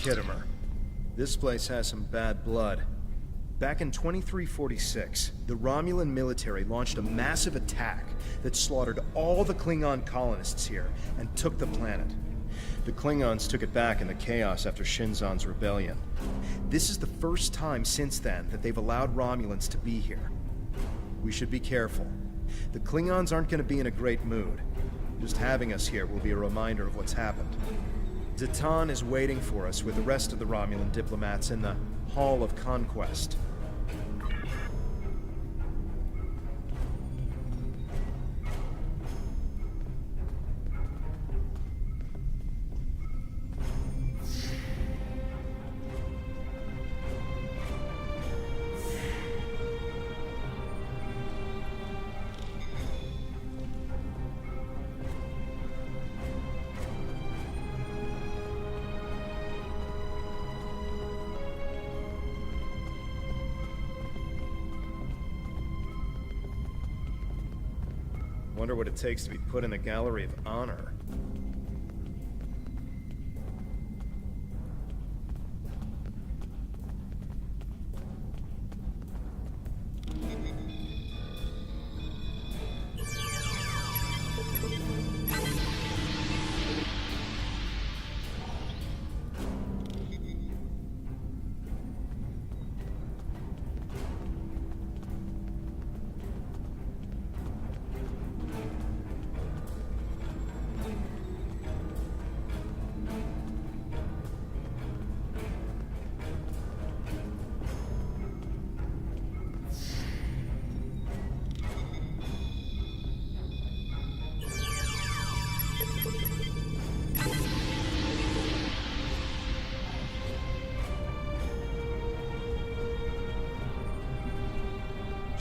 Kittimer. This place has some bad blood. Back in 2346, the Romulan military launched a massive attack that slaughtered all the Klingon colonists here and took the planet. The Klingons took it back in the chaos after Shinzon's rebellion. This is the first time since then that they've allowed Romulans to be here. We should be careful. The Klingons aren't going to be in a great mood. Just having us here will be a reminder of what's happened. Zatan is waiting for us with the rest of the Romulan diplomats in the Hall of Conquest. Wonder what it takes to be put in the Gallery of Honor.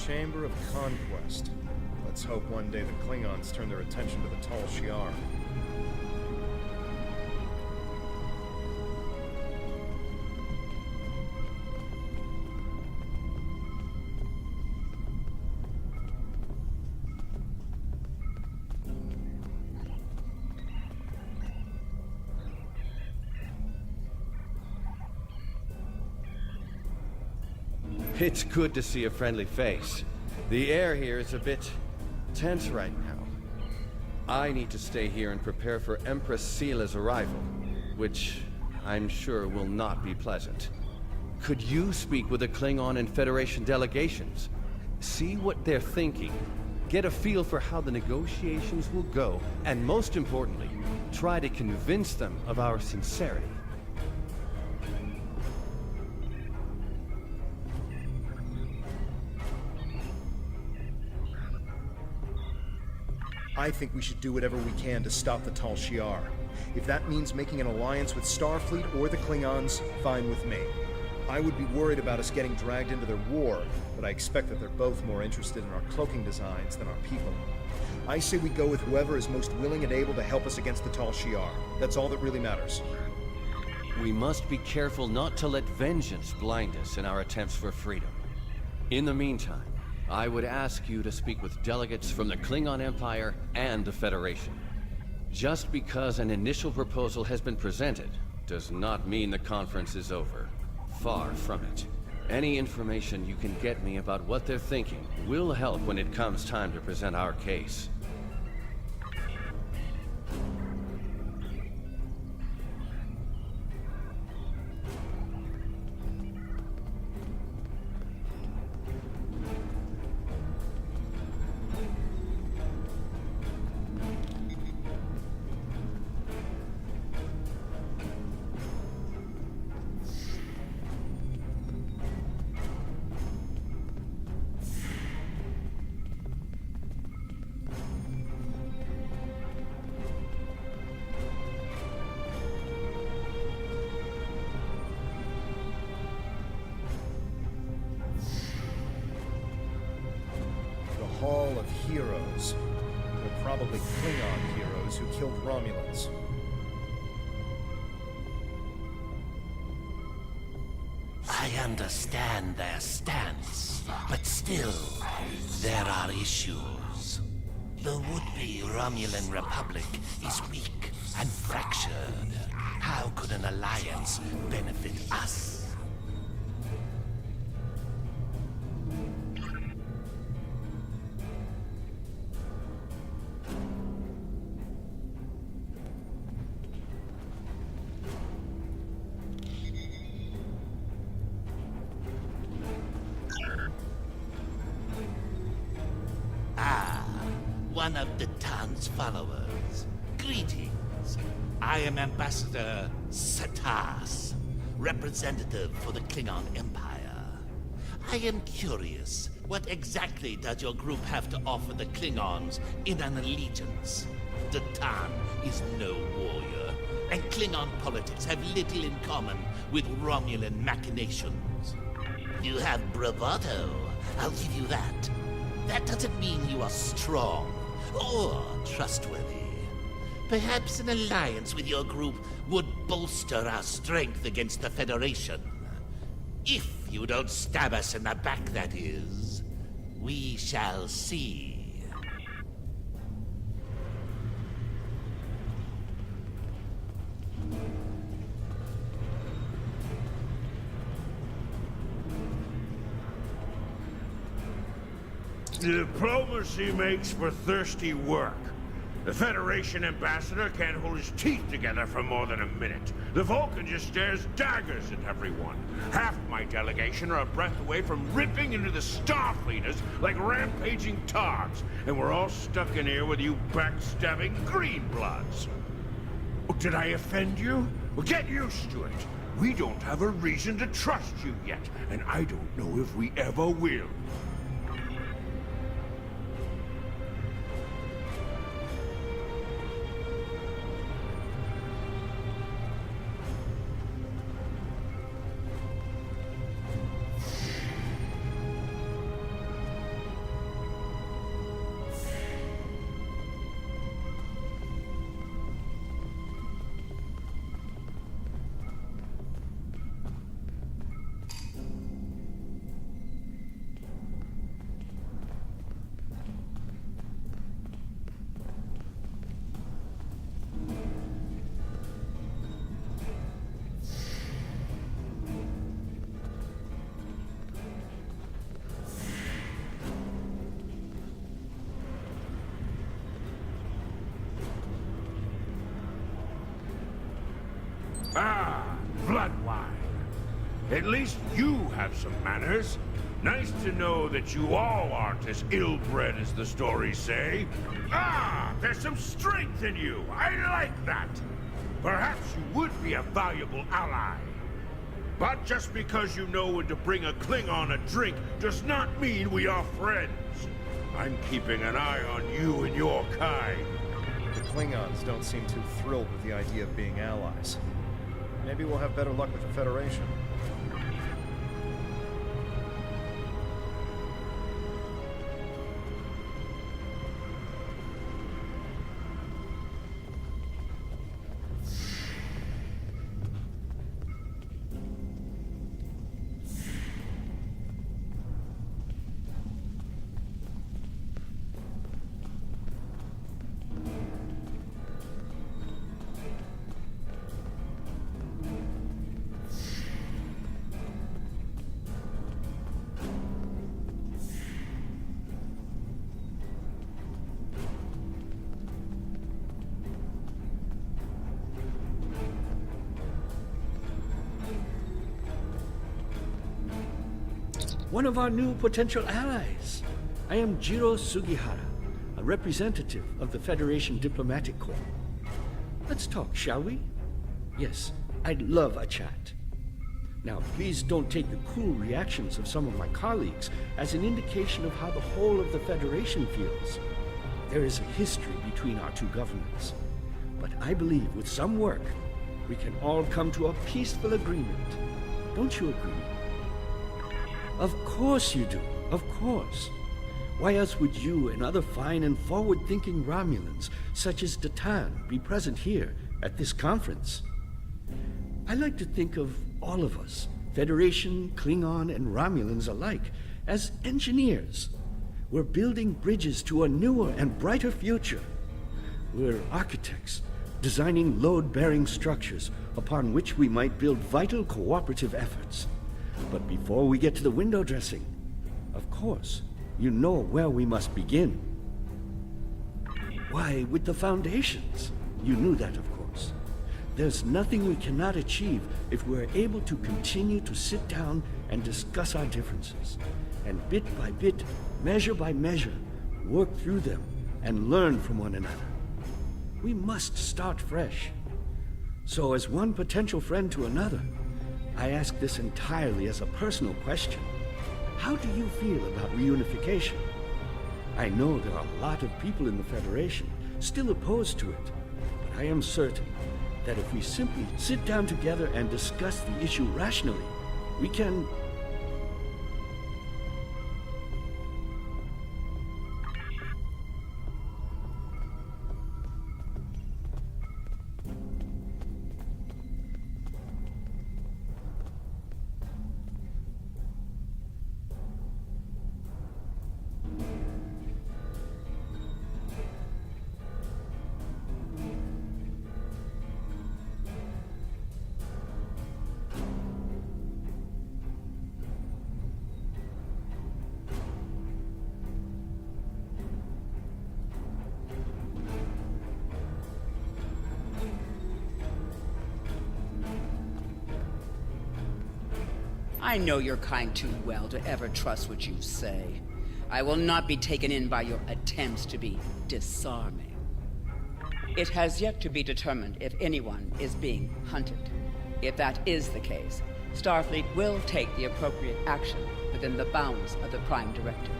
Chamber of Conquest. Let's hope one day the Klingons turn their attention to the Tal Shiar. It's good to see a friendly face. The air here is a bit tense right now. I need to stay here and prepare for Empress Sela's arrival, which I'm sure will not be pleasant. Could you speak with the Klingon and Federation delegations? See what they're thinking. Get a feel for how the negotiations will go, and most importantly, try to convince them of our sincerity. I think we should do whatever we can to stop the Tal Shiar. If that means making an alliance with Starfleet or the Klingons, fine with me. I would be worried about us getting dragged into their war, but I expect that they're both more interested in our cloaking designs than our people. I say we go with whoever is most willing and able to help us against the Tal Shiar. That's all that really matters. We must be careful not to let vengeance blind us in our attempts for freedom. In the meantime, I would ask you to speak with delegates from the Klingon Empire and the Federation. Just because an initial proposal has been presented does not mean the conference is over. Far from it. Any information you can get me about what they're thinking will help when it comes time to present our case. Hall of Heroes. They're probably Klingon heroes who killed Romulans. I understand their stance, but still, there are issues. The would-be Romulan Republic is weak and fractured. How could an alliance benefit us? One of the town's followers. Greetings. I am Ambassador Satas, representative for the Klingon Empire. I am curious, what exactly does your group have to offer the Klingons in an allegiance? The Tan is no warrior, and Klingon politics have little in common with Romulan machinations. You have bravado, I'll give you that. That doesn't mean you are strong or trustworthy. Perhaps an alliance with your group would bolster our strength against the Federation. If you don't stab us in the back, that is. We shall see. Diplomacy makes for thirsty work. The Federation ambassador can't hold his teeth together for more than a minute. The Vulcan just stares daggers at everyone. Half my delegation are a breath away from ripping into the Starfleeters like rampaging togs, and we're all stuck in here with you backstabbing greenbloods. Oh, did I offend you? Well, get used to it. We don't have a reason to trust you yet, and I don't know if we ever will. Ah, bloodline. At least you have some manners. Nice to know that you all aren't as ill-bred as the stories say. Ah, there's some strength in you. I like that. Perhaps you would be a valuable ally. But just because you know when to bring a Klingon a drink does not mean we are friends. I'm keeping an eye on you and your kind. The Klingons don't seem too thrilled with the idea of being allies. Maybe we'll have better luck with the Federation. One of our new potential allies. I am Jiro Sugihara, a representative of the Federation Diplomatic Corps. Let's talk, shall we? Yes, I'd love a chat. Now, please don't take the cool reactions of some of my colleagues as an indication of how the whole of the Federation feels. There is a history between our two governments. But I believe with some work, we can all come to a peaceful agreement. Don't you agree? Of course you do, of course. Why else would you and other fine and forward-thinking Romulans, such as Datan, be present here at this conference? I like to think of all of us, Federation, Klingon, and Romulans alike, as engineers. We're building bridges to a newer and brighter future. We're architects, designing load-bearing structures upon which we might build vital cooperative efforts. But before we get to the window dressing, of course, you know where we must begin. Why, with the foundations. You knew that, of course. There's nothing we cannot achieve if we're able to continue to sit down and discuss our differences, and bit by bit, measure by measure, work through them and learn from one another. We must start fresh. So as one potential friend to another, I ask this entirely as a personal question. How do you feel about reunification? I know there are a lot of people in the Federation still opposed to it, but I am certain that if we simply sit down together and discuss the issue rationally, we can... I know your kind too well to ever trust what you say. I will not be taken in by your attempts to be disarming. It has yet to be determined if anyone is being hunted. If that is the case, Starfleet will take the appropriate action within the bounds of the Prime Directive.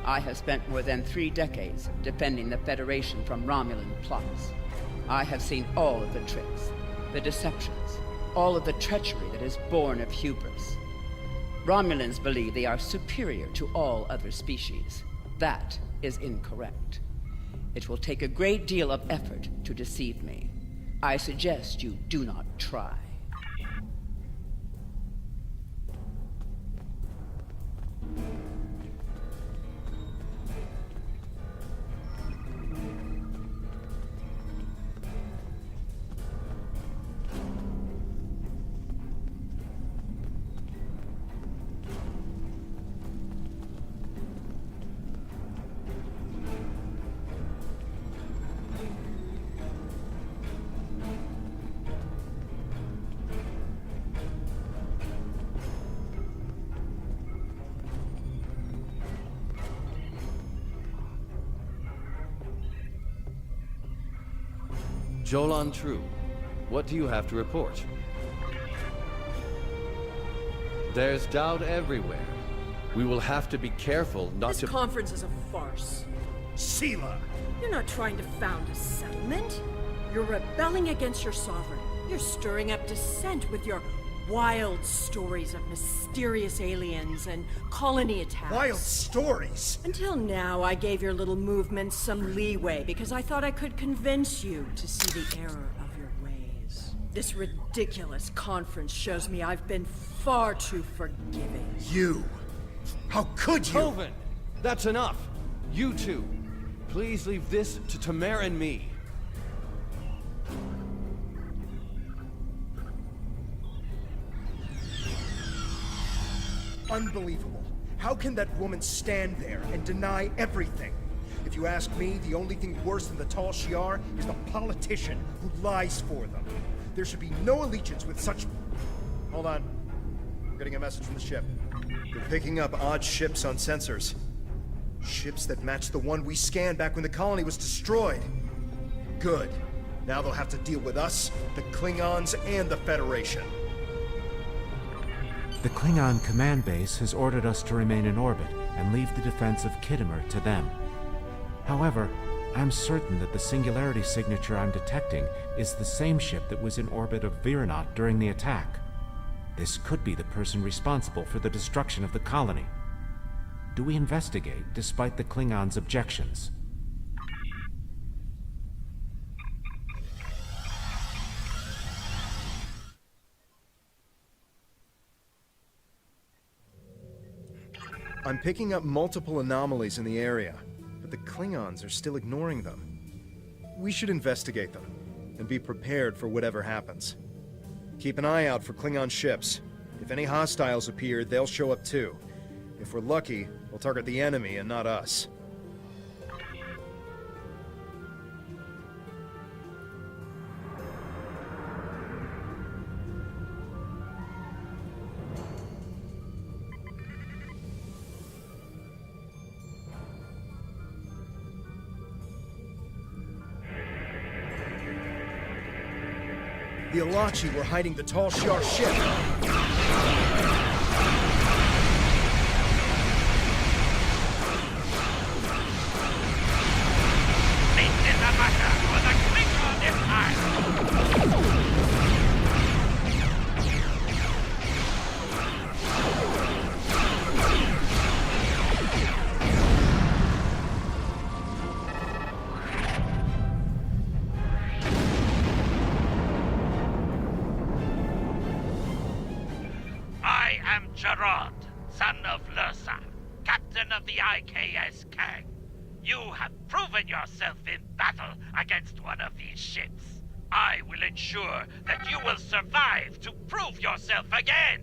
I have spent more than 3 decades defending the Federation from Romulan plots. I have seen all of the tricks, the deceptions, all of the treachery that is born of hubris. Romulans believe they are superior to all other species. That is incorrect. It will take a great deal of effort to deceive me. I suggest you do not try. Jolan True, what do you have to report? There's doubt everywhere. We will have to be careful not This to... conference is a farce. Sela! You're not trying to found a settlement. You're rebelling against your sovereign. You're stirring up dissent with your wild stories of mysterious aliens and colony attacks. Wild stories! Until now, I gave your little movement some leeway because I thought I could convince you to see the error of your ways. This ridiculous conference shows me I've been far too forgiving. You! How could you? Coven! That's enough! You two! Please leave this to Tamara and me. Unbelievable. How can that woman stand there and deny everything? If you ask me, the only thing worse than the Tal Shiar is the politician who lies for them. There should be no allegiance with such... Hold on. I'm getting a message from the ship. They're picking up odd ships on sensors. Ships that match the one we scanned back when the colony was destroyed. Good. Now they'll have to deal with us, the Klingons, and the Federation. The Klingon command base has ordered us to remain in orbit and leave the defense of Khitomer to them. However, I'm certain that the singularity signature I'm detecting is the same ship that was in orbit of Viranot during the attack. This could be the person responsible for the destruction of the colony. Do we investigate despite the Klingons' objections? I'm picking up multiple anomalies in the area, but the Klingons are still ignoring them. We should investigate them, and be prepared for whatever happens. Keep an eye out for Klingon ships. If any hostiles appear, they'll show up too. If we're lucky, we'll target the enemy and not us. The Alachi were hiding the Tal Shiar ship. This is a matter for the Klingon Empire! I am Gerard, son of Lursa, captain of the IKS Kang. You have proven yourself in battle against one of these ships. I will ensure that you will survive to prove yourself again.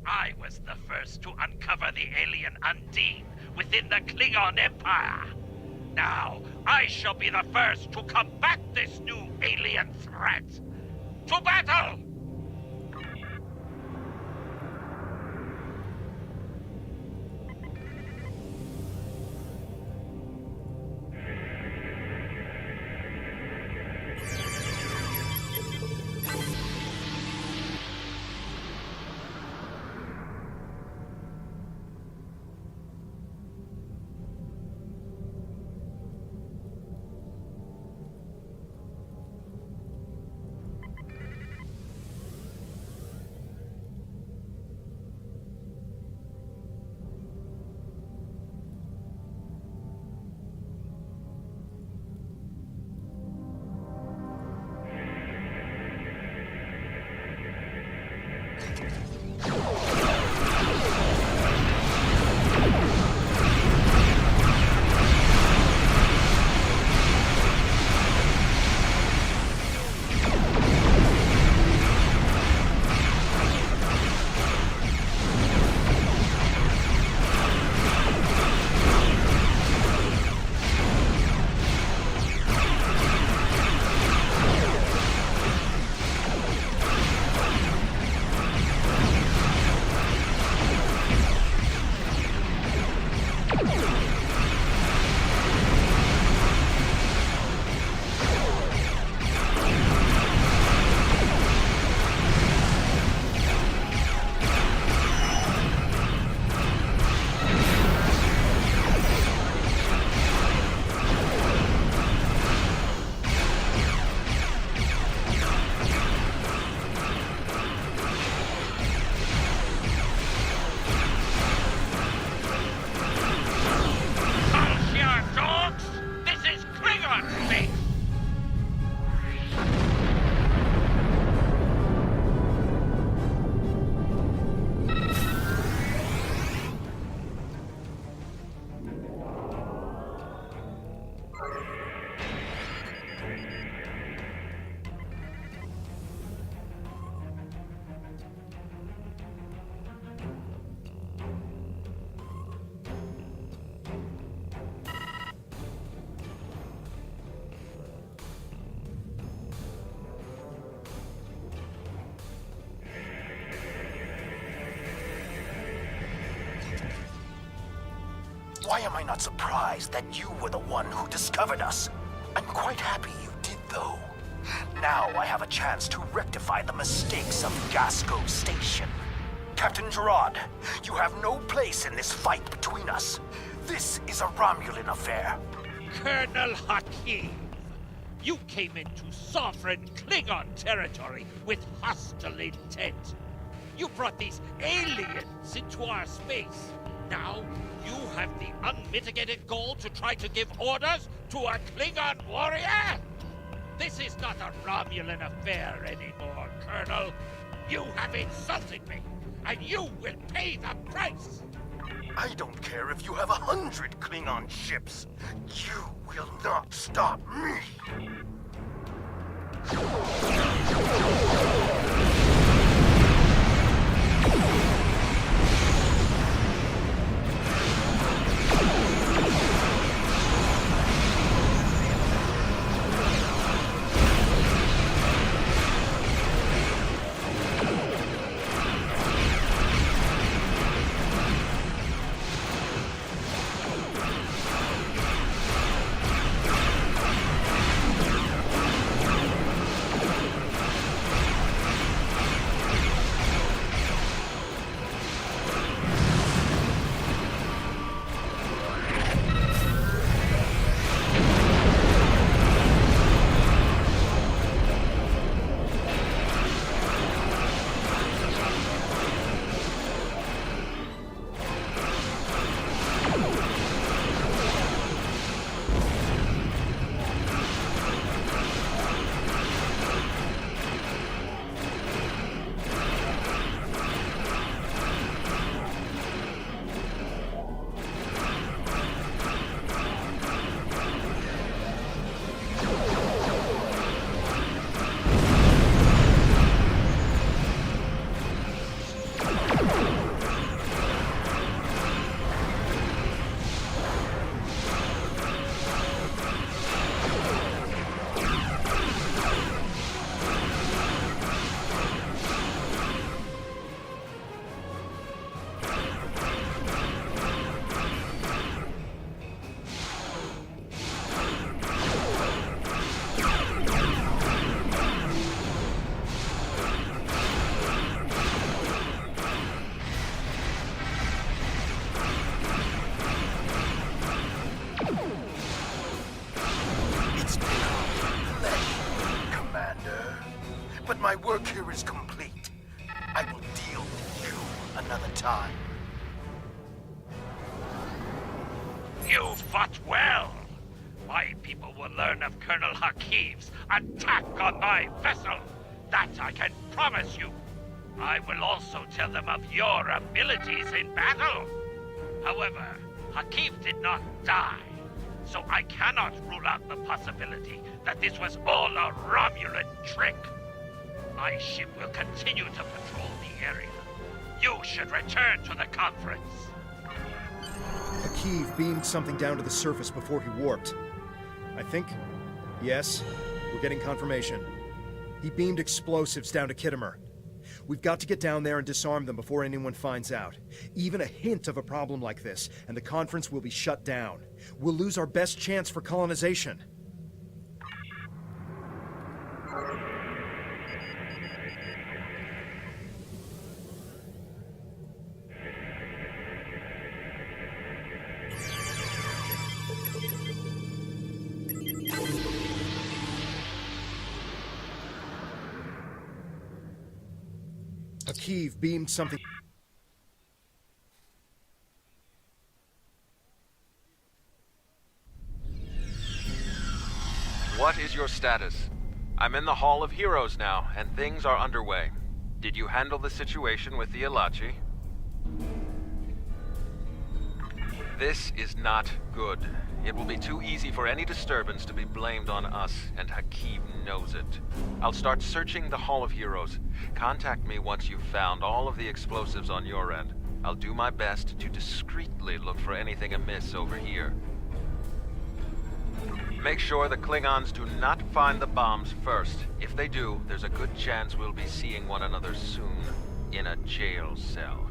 I was the first to uncover the alien Undine within the Klingon Empire. Now, I shall be the first to combat this new alien threat. To battle! Why am I not surprised that you were the one who discovered us? I'm quite happy you did, though. Now I have a chance to rectify the mistakes of Gasco Station. Captain Gerard, you have no place in this fight between us. This is a Romulan affair. Colonel Hakim, you came into sovereign Klingon territory with hostile intent. You brought these aliens into our space. Now, you have the unmitigated goal to try to give orders to a Klingon warrior? This is not a Romulan affair anymore, Colonel. You have insulted me, and you will pay the price! I don't care if you have 100 Klingon ships. You will not stop me! But my work here is complete. I will deal with you another time. You fought well. My people will learn of Colonel Hakiv's attack on my vessel. That I can promise you. I will also tell them of your abilities in battle. However, Hakiv did not die, so I cannot rule out the possibility that this was all a Romulan trick. My ship will continue to patrol the area. You should return to the conference. Hakiv beamed something down to the surface before he warped. I think... yes, we're getting confirmation. He beamed explosives down to Khitomer. We've got to get down there and disarm them before anyone finds out. Even a hint of a problem like this, and the conference will be shut down. We'll lose our best chance for colonization. Hakiv beamed something... What is your status? I'm in the Hall of Heroes now, and things are underway. Did you handle the situation with the Ilachi? This is not good. It will be too easy for any disturbance to be blamed on us, and Hakiv knows it. I'll start searching the Hall of Heroes. Contact me once you've found all of the explosives on your end. I'll do my best to discreetly look for anything amiss over here. Make sure the Klingons do not find the bombs first. If they do, there's a good chance we'll be seeing one another soon, in a jail cell.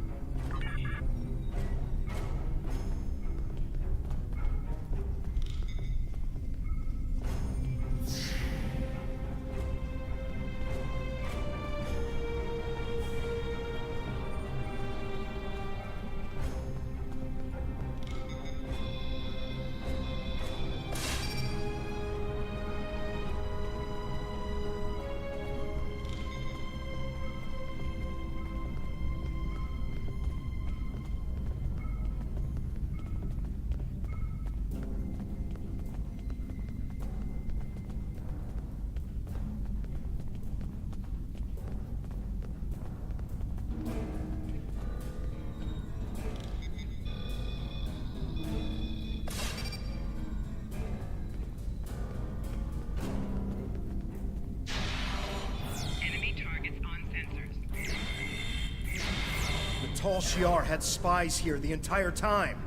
Tal Shiar had spies here the entire time.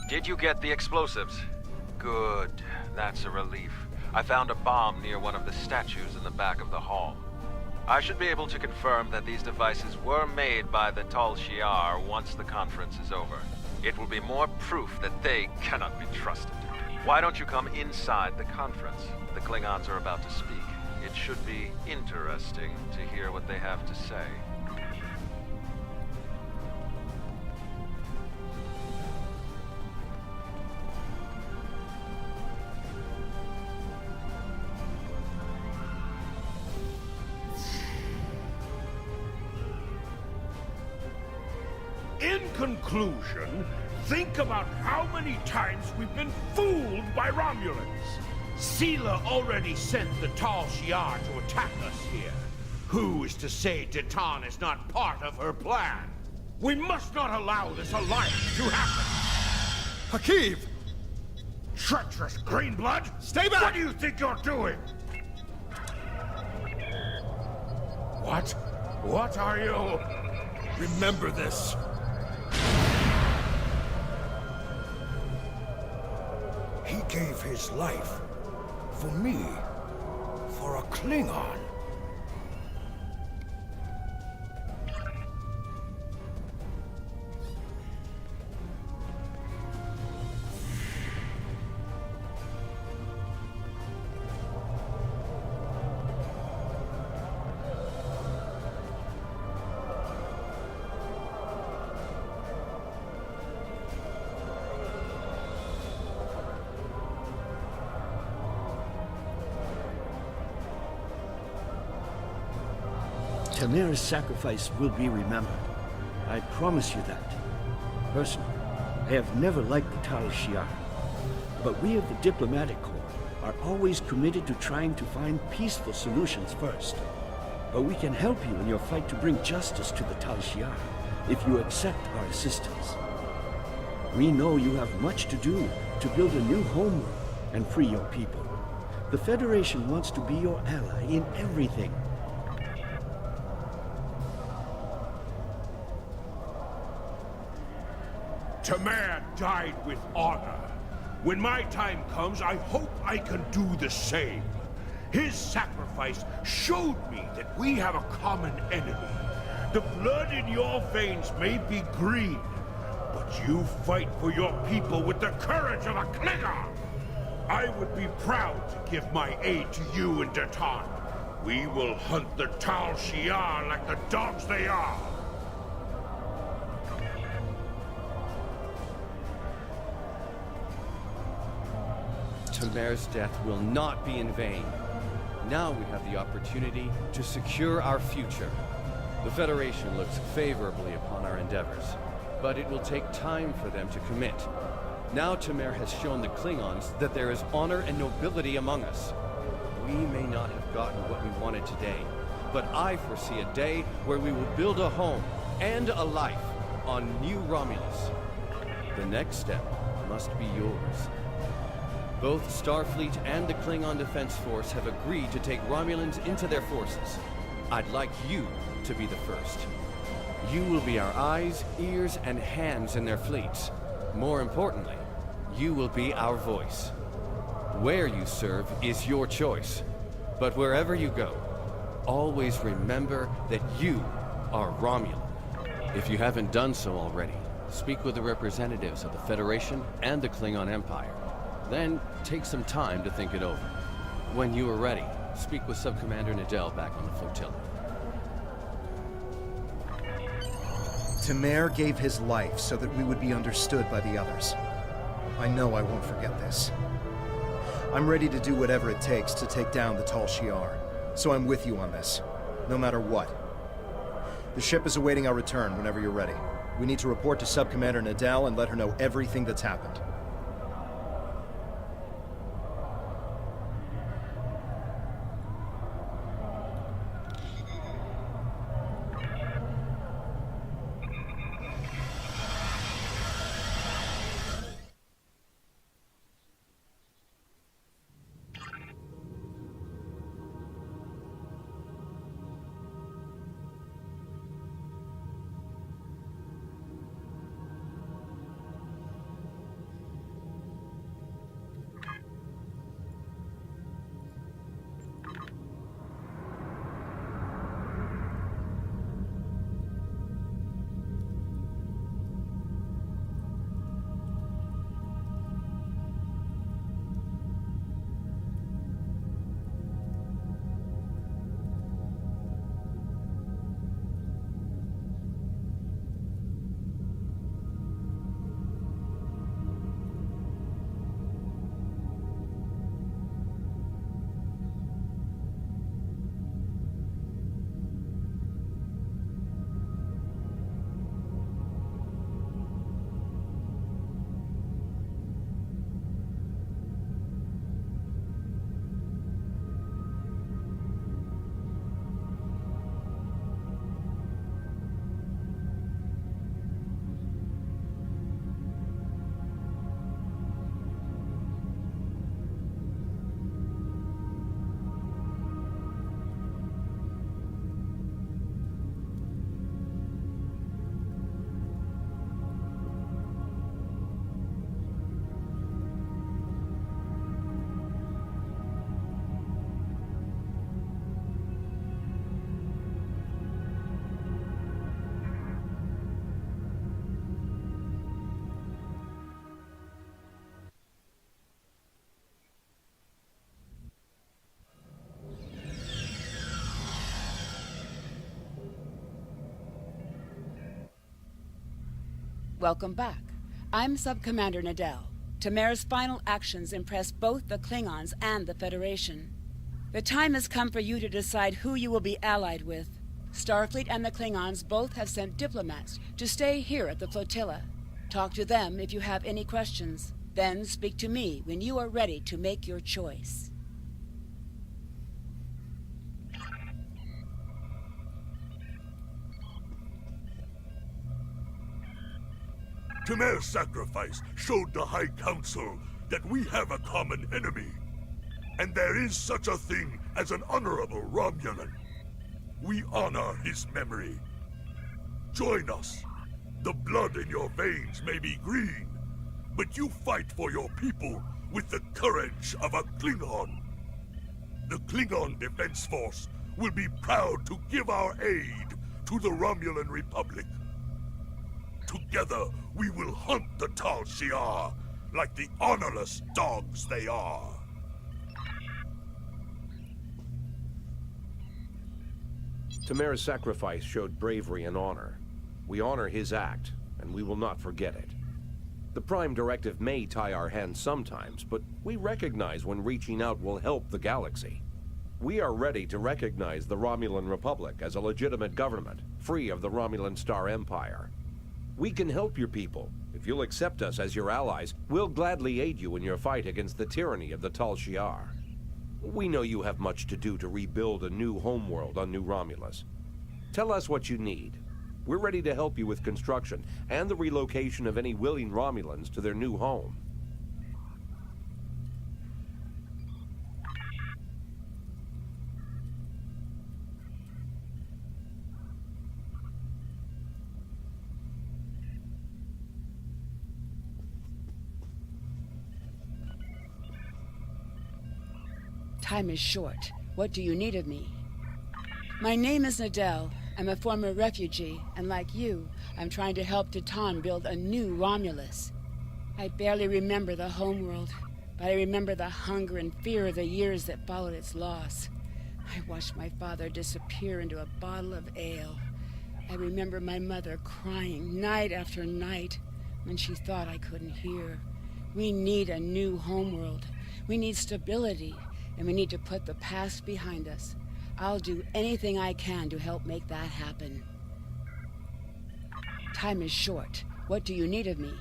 Did you get the explosives? Good. That's a relief. I found a bomb near one of the statues in the back of the hall. I should be able to confirm that these devices were made by the Tal Shiar once the conference is over. It will be more proof that they cannot be trusted. Why don't you come inside the conference? The Klingons are about to speak. It should be interesting to hear what they have to say. In conclusion, think about how many times we've been fooled by Romulans. Sela already sent the Tal Shiar to attack us here. Who is to say Titan is not part of her plan? We must not allow this alliance to happen. Hakiv! Treacherous Greenblood! Stay back! What do you think you're doing? What? What are you? Remember this. He gave his life for me, for a Klingon. Tamara's sacrifice will be remembered. I promise you that. Personally, I have never liked the Tal Shiar, but we of the Diplomatic Corps are always committed to trying to find peaceful solutions first. But we can help you in your fight to bring justice to the Tal Shiar, if you accept our assistance. We know you have much to do to build a new homeworld and free your people. The Federation wants to be your ally in everything. Tamar died with honor. When my time comes, I hope I can do the same. His sacrifice showed me that we have a common enemy. The blood in your veins may be green, but you fight for your people with the courage of a Klingon. I would be proud to give my aid to you and Titan. We will hunt the Tal Shiar like the dogs they are. Tamar's death will not be in vain. Now we have the opportunity to secure our future. The Federation looks favorably upon our endeavors, but it will take time for them to commit. Now Tamer has shown the Klingons that there is honor and nobility among us. We may not have gotten what we wanted today, but I foresee a day where we will build a home and a life on New Romulus. The next step must be yours. Both Starfleet and the Klingon Defense Force have agreed to take Romulans into their forces. I'd like you to be the first. You will be our eyes, ears, and hands in their fleets. More importantly, you will be our voice. Where you serve is your choice. But wherever you go, always remember that you are Romulan. If you haven't done so already, speak with the representatives of the Federation and the Klingon Empire. Then take some time to think it over. When you are ready, speak with Subcommander Nadell back on the flotilla. Tamer gave his life so that we would be understood by the others. I know I won't forget this. I'm ready to do whatever it takes to take down the Tal Shiar, so I'm with you on this, no matter what. The ship is awaiting our return whenever you're ready. We need to report to Subcommander Nadell and let her know everything that's happened. Welcome back. I'm Subcommander Nadell. Tamer's final actions impressed both the Klingons and the Federation. The time has come for you to decide who you will be allied with. Starfleet and the Klingons both have sent diplomats to stay here at the flotilla. Talk to them if you have any questions. Then speak to me when you are ready to make your choice. Tamer's sacrifice showed the High Council that we have a common enemy. And there is such a thing as an honorable Romulan. We honor his memory. Join us. The blood in your veins may be green, but you fight for your people with the courage of a Klingon. The Klingon Defense Force will be proud to give our aid to the Romulan Republic. Together, we will hunt the Tal Shiar like the honorless dogs they are. Tamer's sacrifice showed bravery and honor. We honor his act, and we will not forget it. The Prime Directive may tie our hands sometimes, but we recognize when reaching out will help the galaxy. We are ready to recognize the Romulan Republic as a legitimate government, free of the Romulan Star Empire. We can help your people. If you'll accept us as your allies, we'll gladly aid you in your fight against the tyranny of the Tal Shiar. We know you have much to do to rebuild a new homeworld on New Romulus. Tell us what you need. We're ready to help you with construction and the relocation of any willing Romulans to their new home. Time is short. What do you need of me? My name is Nadell. I'm a former refugee, and like you, I'm trying to help Titan build a new Romulus. I barely remember the homeworld, but I remember the hunger and fear of the years that followed its loss. I watched my father disappear into a bottle of ale. I remember my mother crying night after night when she thought I couldn't hear. We need a new homeworld. We need stability, and we need to put the past behind us. I'll do anything I can to help make that happen. Time is short. What do you need of me?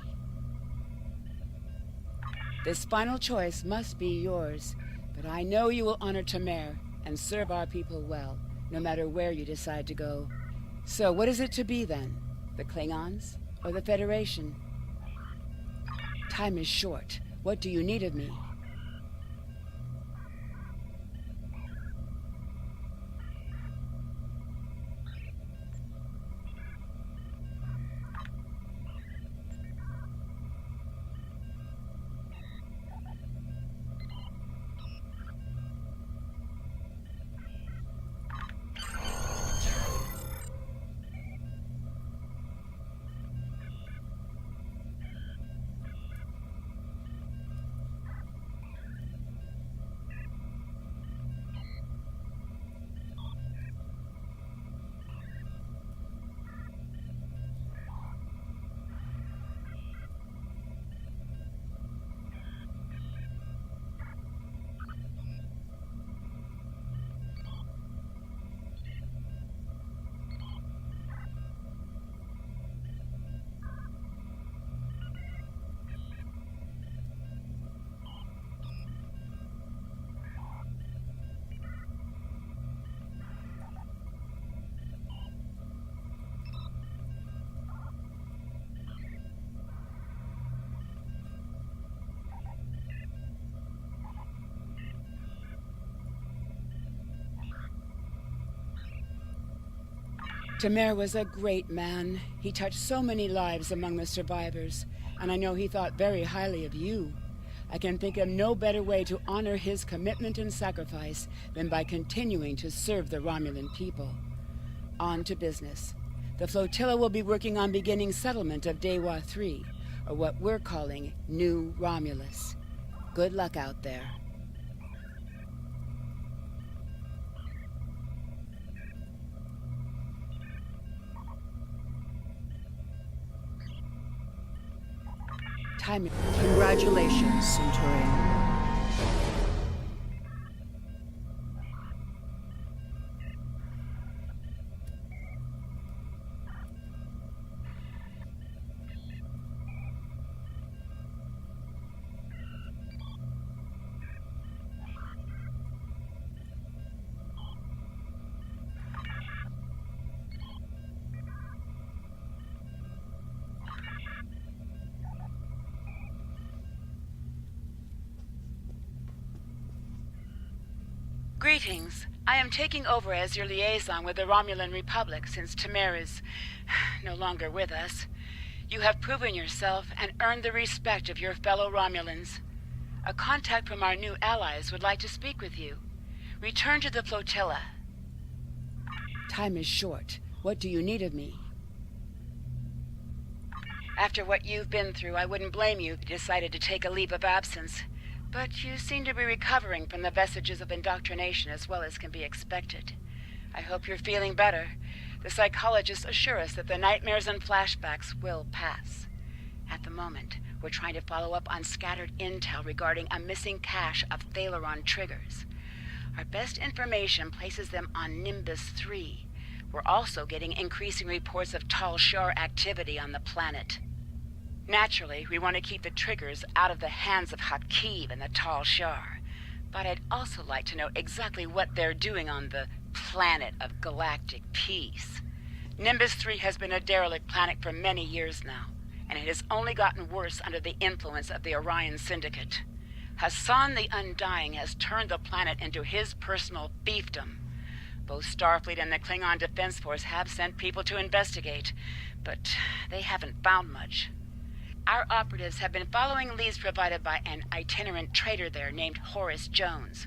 This final choice must be yours, but I know you will honor Tamer and serve our people well, no matter where you decide to go. So what is it to be then? The Klingons or the Federation? Time is short. What do you need of me? Tamer was a great man. He touched so many lives among the survivors, and I know he thought very highly of you. I can think of no better way to honor his commitment and sacrifice than by continuing to serve the Romulan people. On to business. The flotilla will be working on beginning settlement of Dewa 3, or what we're calling New Romulus. Good luck out there. Congratulations, Centurion. Greetings. I am taking over as your liaison with the Romulan Republic since Tamer is no longer with us. You have proven yourself and earned the respect of your fellow Romulans. A contact from our new allies would like to speak with you. Return to the flotilla. Time is short. What do you need of me? After what you've been through, I wouldn't blame you if you decided to take a leave of absence. But you seem to be recovering from the vestiges of indoctrination as well as can be expected. I hope you're feeling better. The psychologists assure us that the nightmares and flashbacks will pass. At the moment, we're trying to follow up on scattered intel regarding a missing cache of Thalaron triggers. Our best information places them on Nimbus 3. We're also getting increasing reports of Tal Shar activity on the planet. Naturally, we want to keep the triggers out of the hands of Hakiv and the Tal Shar. But I'd also like to know exactly what they're doing on the planet of galactic peace. Nimbus 3 has been a derelict planet for many years now, and it has only gotten worse under the influence of the Orion Syndicate. Hassan the Undying has turned the planet into his personal fiefdom. Both Starfleet and the Klingon Defense Force have sent people to investigate, but they haven't found much. Our operatives have been following leads provided by an itinerant trader there named Horace Jones.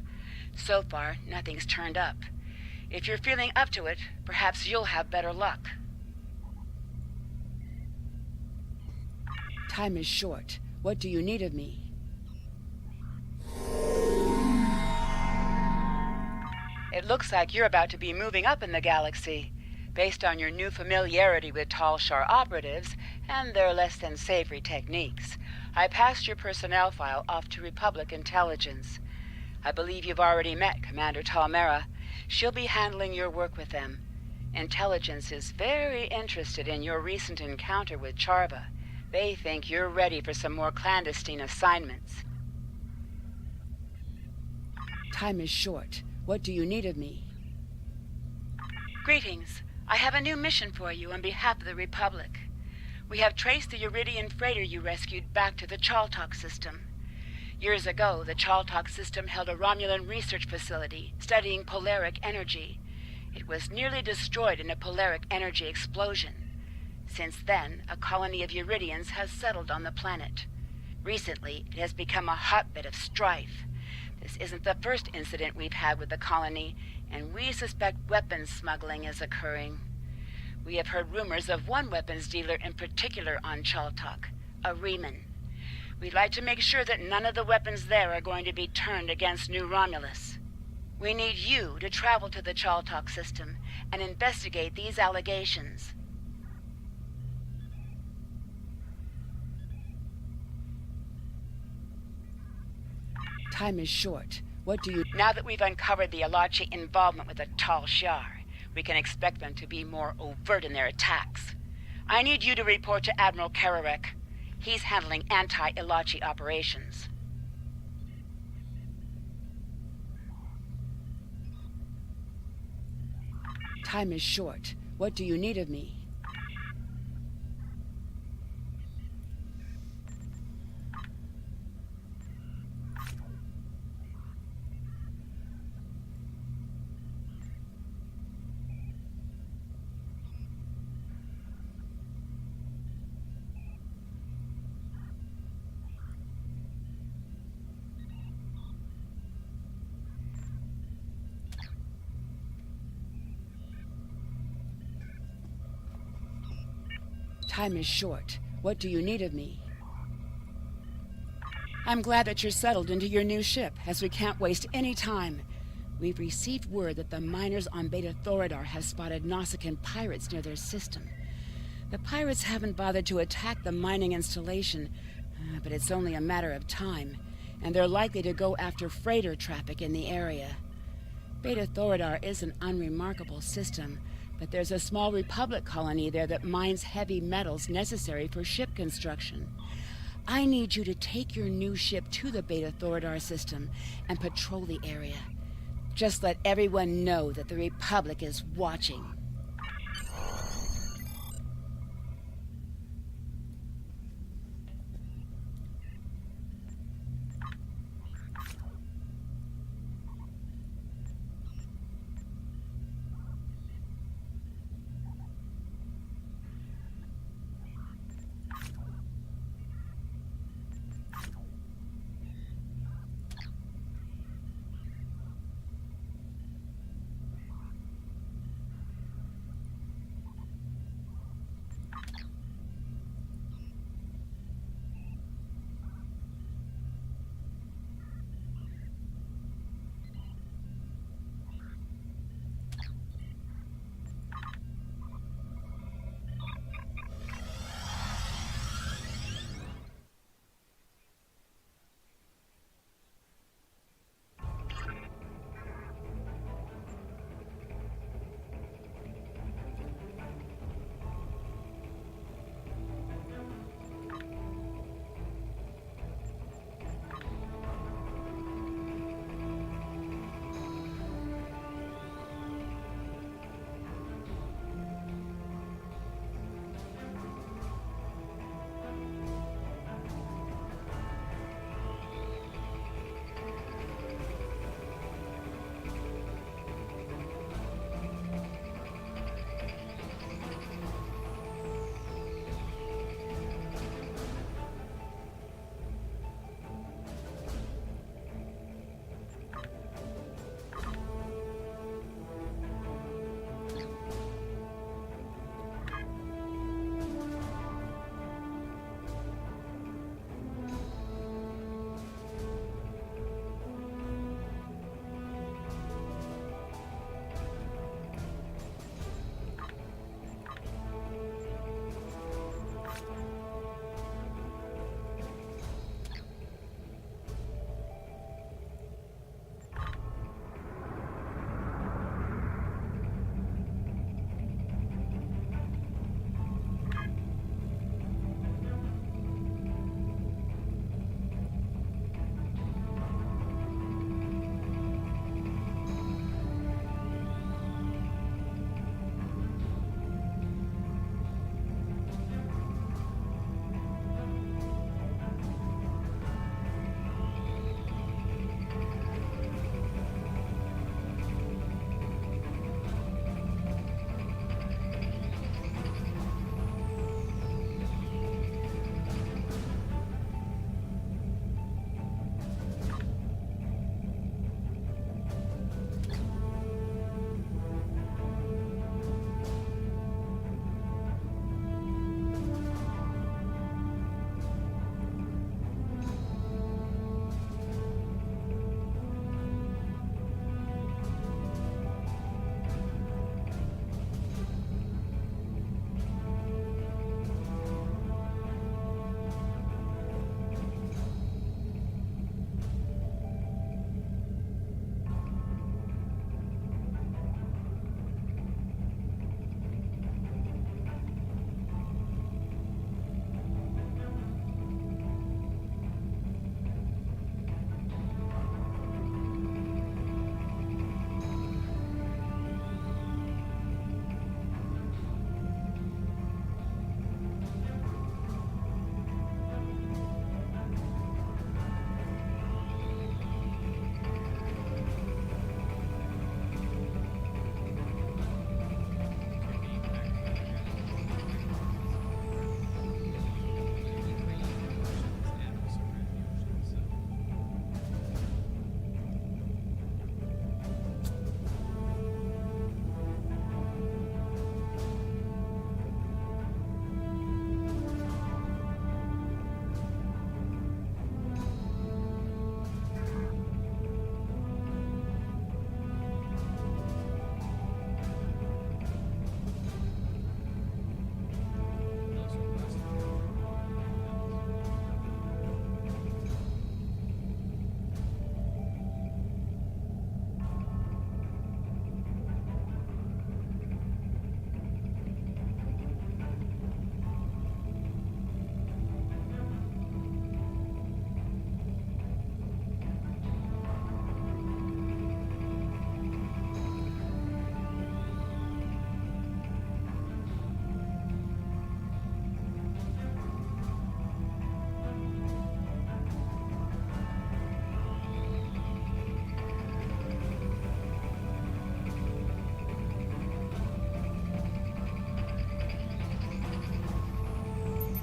So far, nothing's turned up. If you're feeling up to it, perhaps you'll have better luck. Time is short. What do you need of me? It looks like you're about to be moving up in the galaxy. Based on your new familiarity with Tal Shar operatives and their less-than-savory techniques, I passed your personnel file off to Republic Intelligence. I believe you've already met Commander Talmera. She'll be handling your work with them. Intelligence is very interested in your recent encounter with Charva. They think you're ready for some more clandestine assignments. Time is short. What do you need of me? Greetings. I have a new mission for you on behalf of the Republic. We have traced the Uridian freighter you rescued back to the Chaltok system. Years ago, the Chaltok system held a Romulan research facility studying polaric energy. It was nearly destroyed in a polaric energy explosion. Since then, a colony of Uridians has settled on the planet. Recently, it has become a hotbed of strife. This isn't the first incident we've had with the colony, and we suspect weapons smuggling is occurring. We have heard rumors of one weapons dealer in particular on Chaltok, a Reman. We'd like to make sure that none of the weapons there are going to be turned against New Romulus. We need you to travel to the Chaltok system and investigate these allegations. Time is short. What do you... Now that we've uncovered the Alachi involvement with the Tal Shar, we can expect them to be more overt in their attacks. I need you to report to Admiral Kararek. He's handling anti-Ilachi operations. Time is short. What do you need of me? Time is short. What do you need of me? I'm glad that you're settled into your new ship, as we can't waste any time. We've received word that the miners on Beta Quadrant have spotted Nausicaan pirates near their system. The pirates haven't bothered to attack the mining installation, but it's only a matter of time, and they're likely to go after freighter traffic in the area. Beta Quadrant is an unremarkable system, but there's a small Republic colony there that mines heavy metals necessary for ship construction. I need you to take your new ship to the Beta Quadrant system and patrol the area. Just let everyone know that the Republic is watching.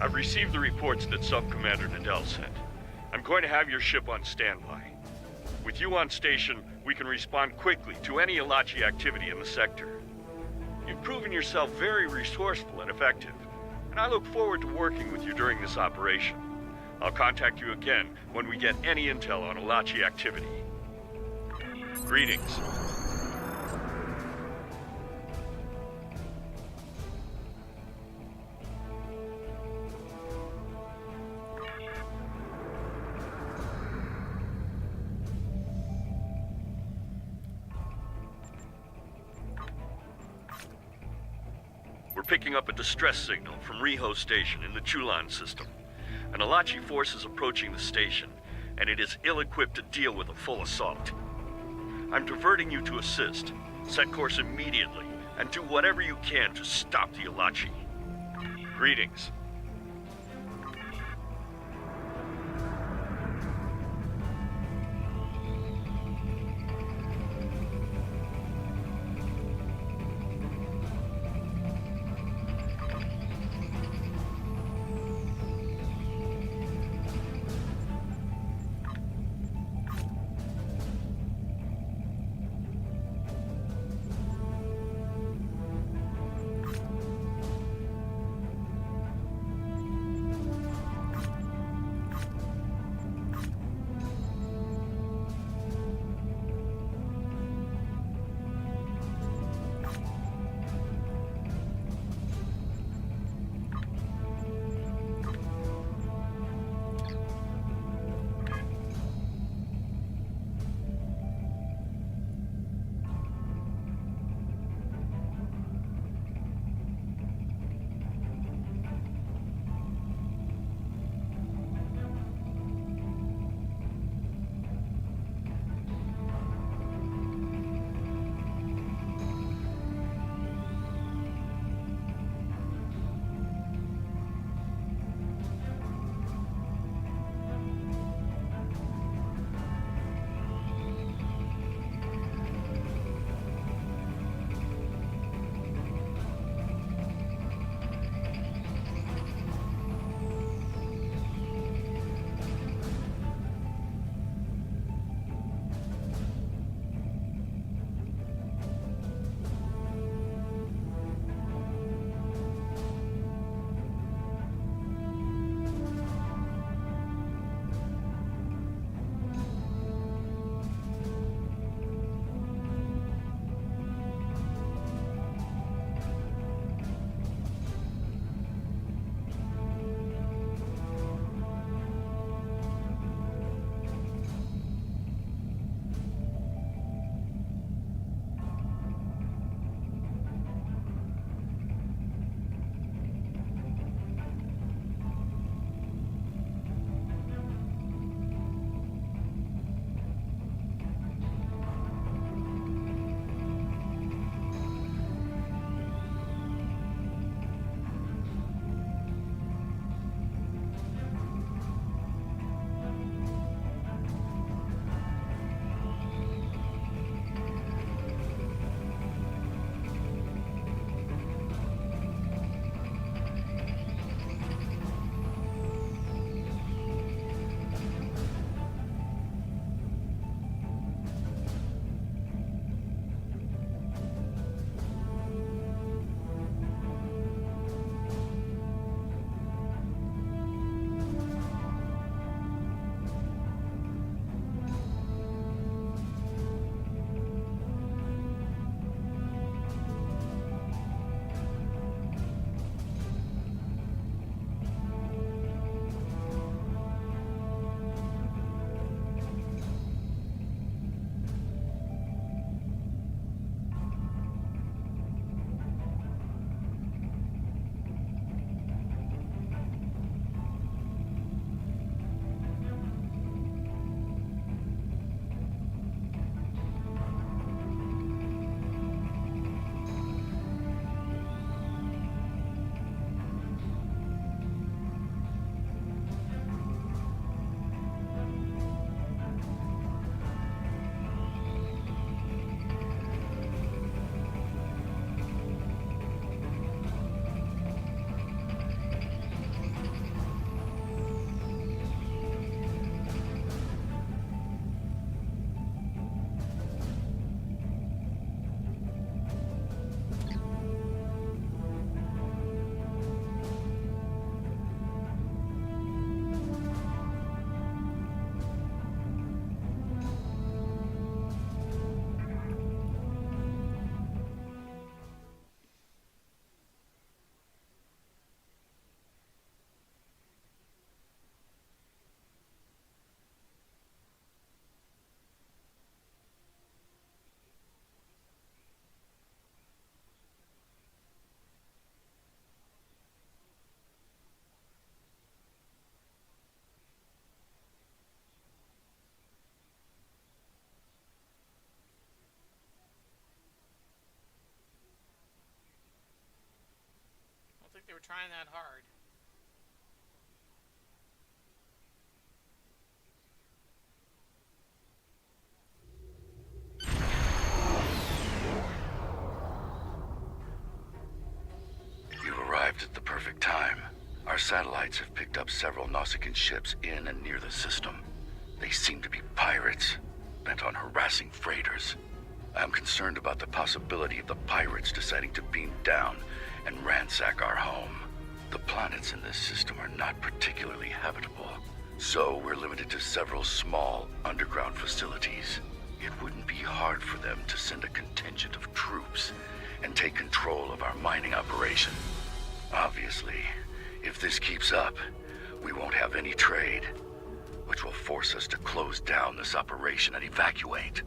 I've received the reports that Sub-Commander Nadell sent. I'm going to have your ship on standby. With you on station, we can respond quickly to any Alachi activity in the sector. You've proven yourself very resourceful and effective, and I look forward to working with you during this operation. I'll contact you again when we get any intel on Alachi activity. Greetings. We're picking up a distress signal from Riho Station in the Chulan system. An Alachi force is approaching the station, and it is ill-equipped to deal with a full assault. I'm diverting you to assist. Set course immediately, and do whatever you can to stop the Alachi. Greetings. they were trying that hard. You've arrived at the perfect time. Our satellites have picked up several Nausicaan ships in and near the system. They seem to be pirates, bent on harassing freighters. I am concerned about the possibility of the pirates deciding to beam down and ransack our home. The planets in this system are not particularly habitable, so we're limited to several small underground facilities. It wouldn't be hard for them to send a contingent of troops and take control of our mining operation. Obviously, if this keeps up, we won't have any trade, which will force us to close down this operation and evacuate.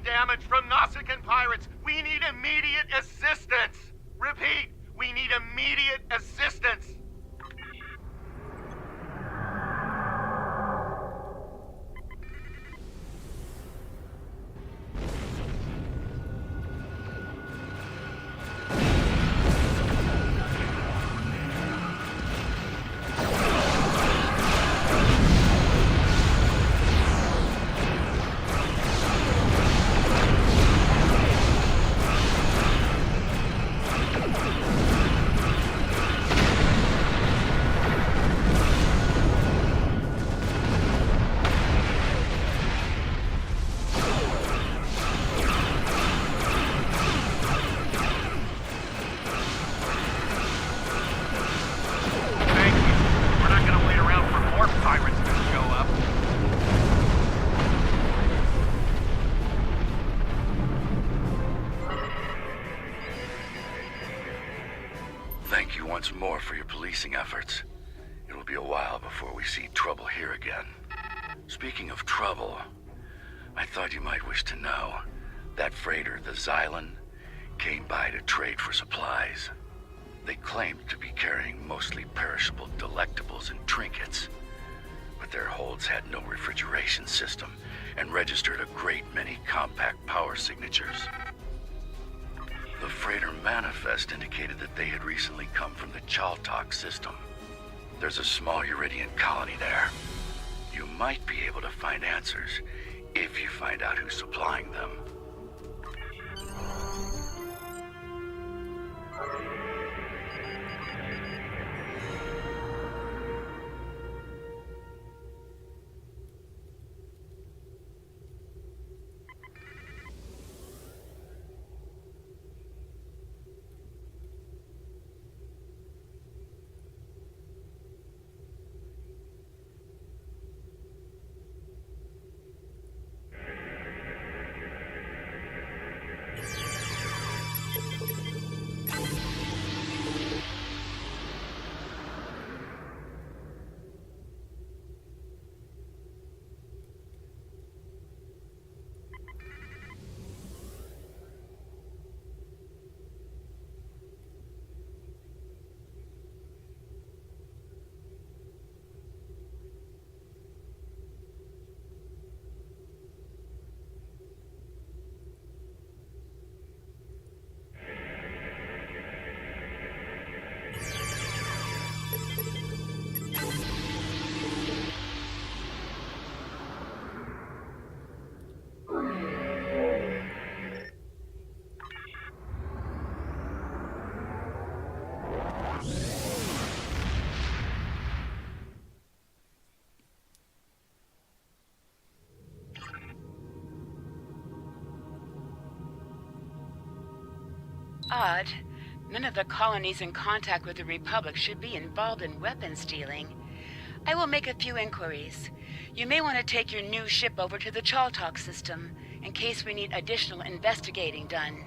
Damage from Nausicaan pirates. We need immediate assistance. Repeat, we need immediate assistance. Thank you once more for your policing efforts. It'll be a while before we see trouble here again. Speaking of trouble, I thought you might wish to know that freighter, the Xylan, came by to trade for supplies. They claimed to be carrying mostly perishable delectables and trinkets, but their holds had no refrigeration system and registered a great many compact power signatures. The freighter manifest indicated that they had recently come from the Chaltok system. There's a small Uridian colony there. You might be able to find answers if you find out who's supplying them. Odd. None of the colonies in contact with the Republic should be involved in weapons dealing. I will make a few inquiries. You may want to take your new ship over to the Chaltalk system, in case we need additional investigating done.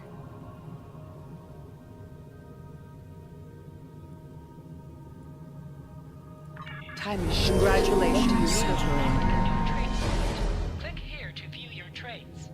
Time is Congratulations, Click here to view your traits.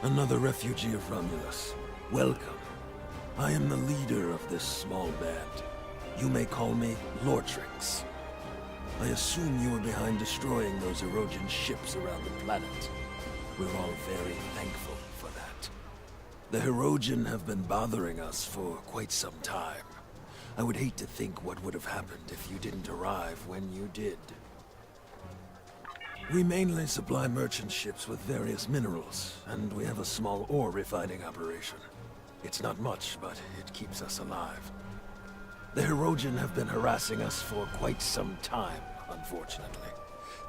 Another refugee of Romulus. Welcome. I am the leader of this small band. You may call me Lortrix. I assume you were behind destroying those Erogen ships around the planet. We're all very thankful for that. The Erogen have been bothering us for quite some time. I would hate to think what would have happened if you didn't arrive when you did. We mainly supply merchant ships with various minerals, and we have a small ore refining operation. It's not much, but it keeps us alive. The Erogen have been harassing us for quite some time, unfortunately.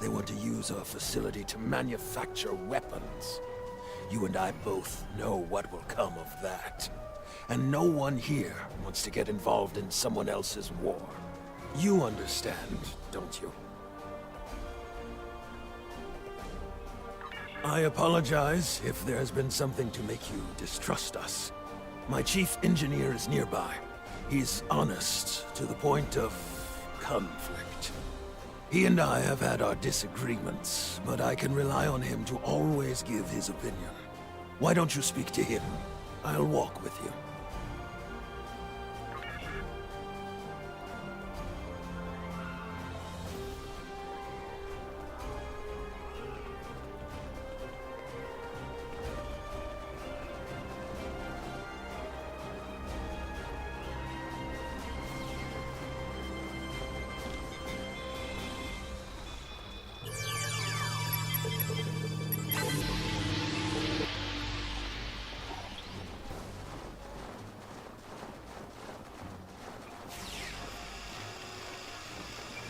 They want to use our facility to manufacture weapons. You and I both know what will come of that. And no one here wants to get involved in someone else's war. You understand, don't you? I apologize if there has been something to make you distrust us. My chief engineer is nearby. He's honest to the point of conflict. He and I have had our disagreements, but I can rely on him to always give his opinion. Why don't you speak to him? I'll walk with you.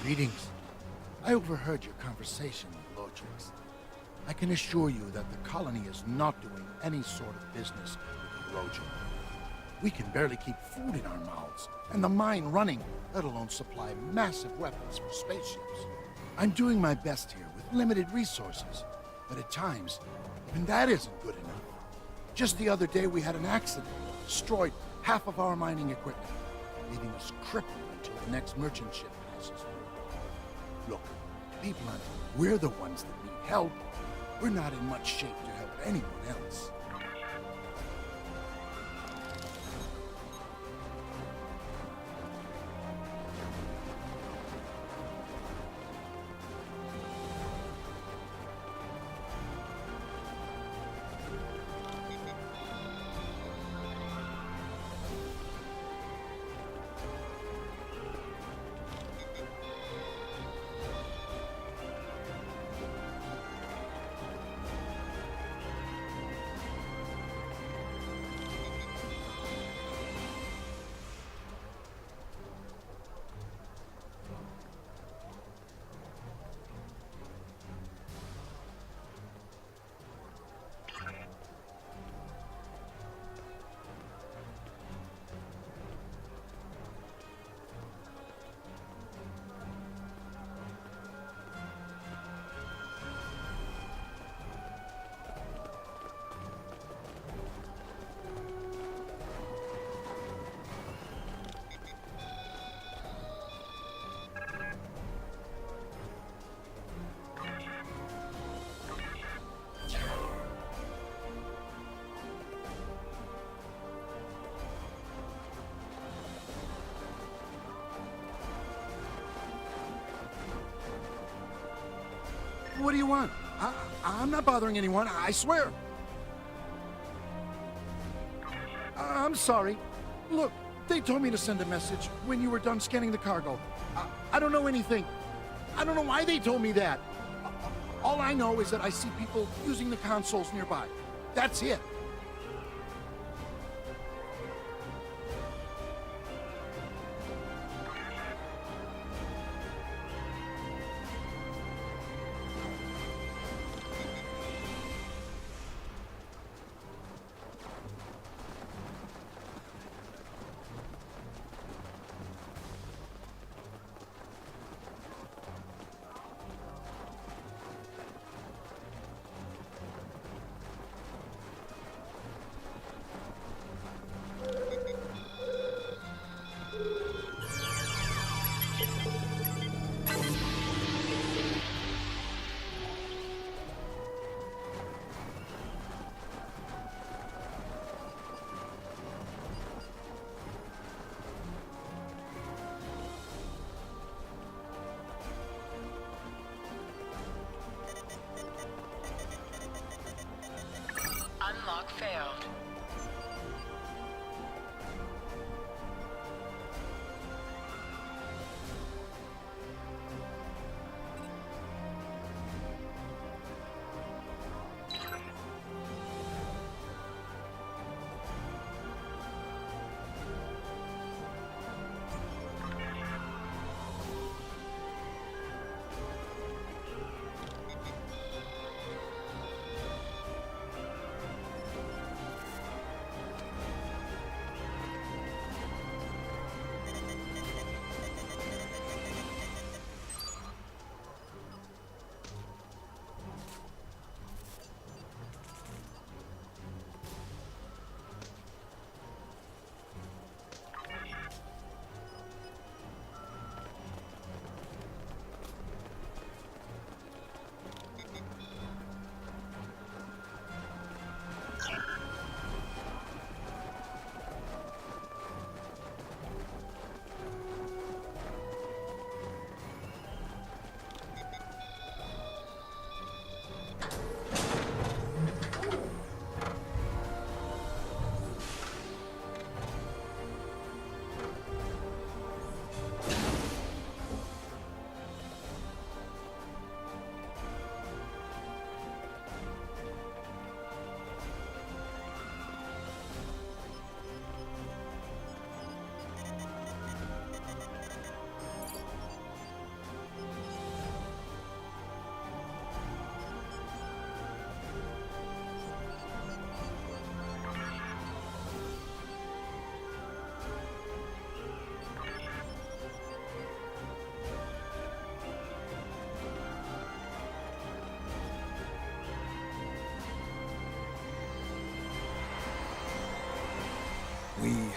Greetings. I overheard your conversation with Lortrix. I can assure you that the colony is not doing any sort of business with Erogen. We can barely keep food in our mouths, and the mine running, let alone supply massive weapons for spaceships. I'm doing my best here with limited resources, but at times, even that isn't good enough. Just the other day we had an accident that destroyed half of our mining equipment, leaving us crippled until the next merchant ship passes through. Look, people aren't. We're the ones that need help. We're not in much shape to help anyone else. What do you want? I'm not bothering anyone, I swear. I'm sorry. Look, they told me to send a message when you were done scanning the cargo. I don't know anything. I don't know why they told me that. All I know is that I see people using the consoles nearby. That's it.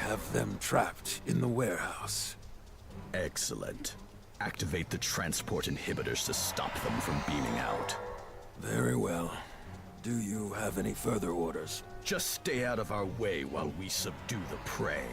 have them trapped in the warehouse. Excellent. Activate the transport inhibitors to stop them from beaming out. Very well. Do you have any further orders? Just stay out of our way while we subdue the prey.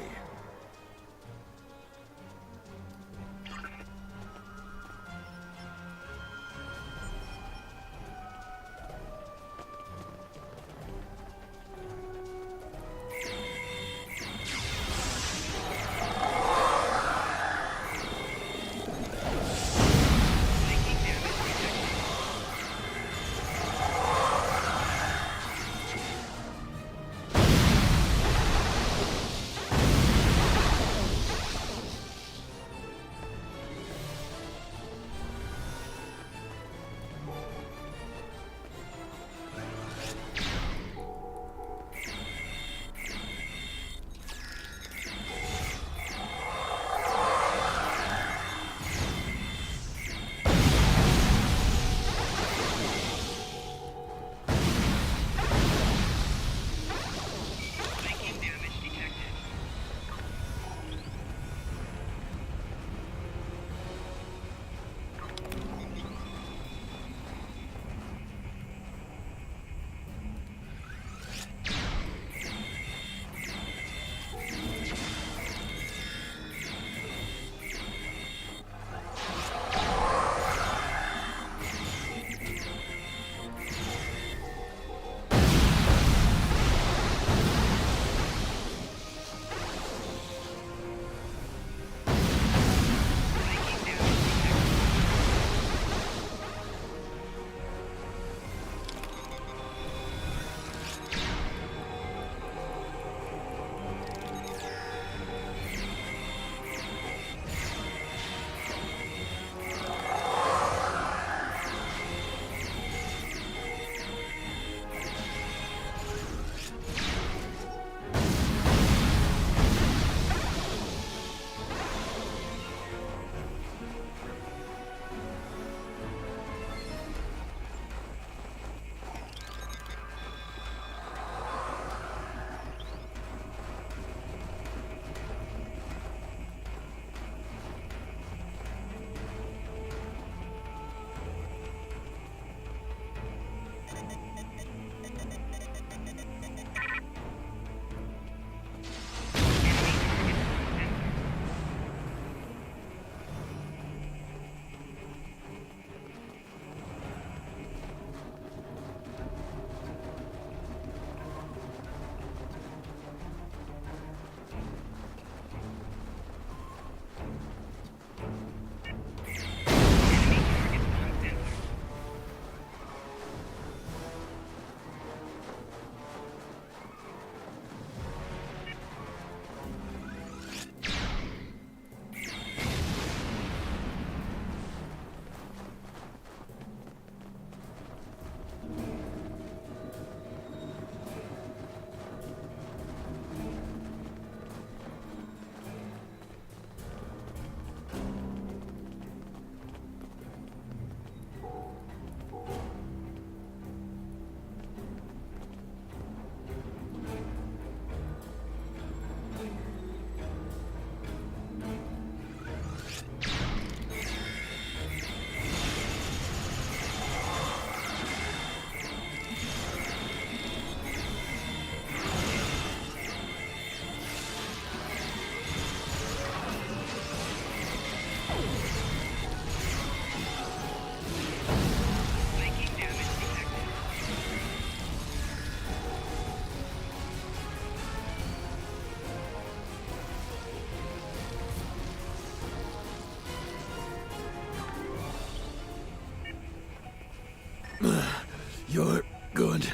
You're good.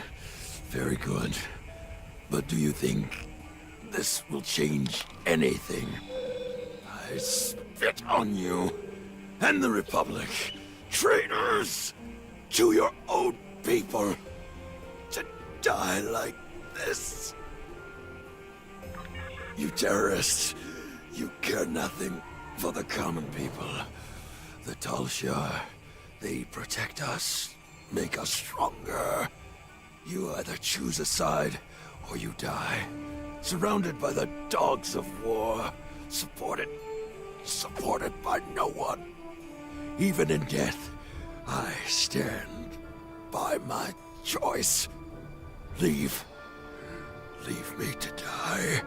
Very good. But do you think this will change anything? I spit on you and the Republic. Traitors! To your own people! To die like this! You terrorists! You care nothing for the common people. The Talshar, they protect us, make us stronger. You either choose a side or you die. surrounded by the dogs of war, supported by no one. Even in death, I stand by my choice. Leave me to die.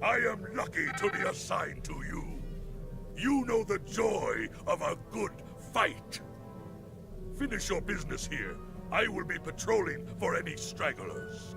I am lucky to be assigned to you. You know the joy of a good fight. Finish your business here. I will be patrolling for any stragglers.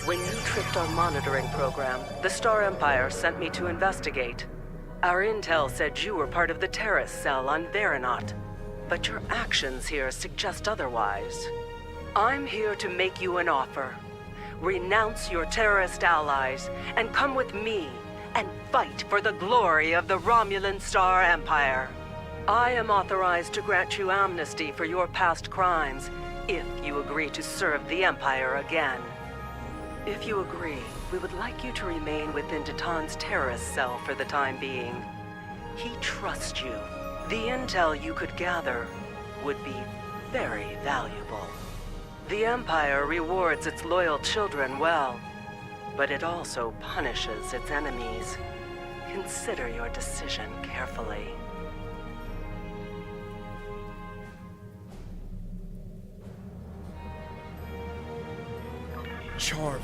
When you tripped our monitoring program, the Star Empire sent me to investigate. Our intel said you were part of the terrorist cell on Veranot, but your actions here suggest otherwise. I'm here to make you an offer. Renounce your terrorist allies and come with me and fight for the glory of the Romulan Star Empire. I am authorized to grant you amnesty for your past crimes, if you agree to serve the Empire again. If you agree, we would like you to remain within Datan's terrorist cell for the time being. He trusts you. The intel you could gather would be very valuable. The Empire rewards its loyal children well, but it also punishes its enemies. Consider your decision carefully. Charva.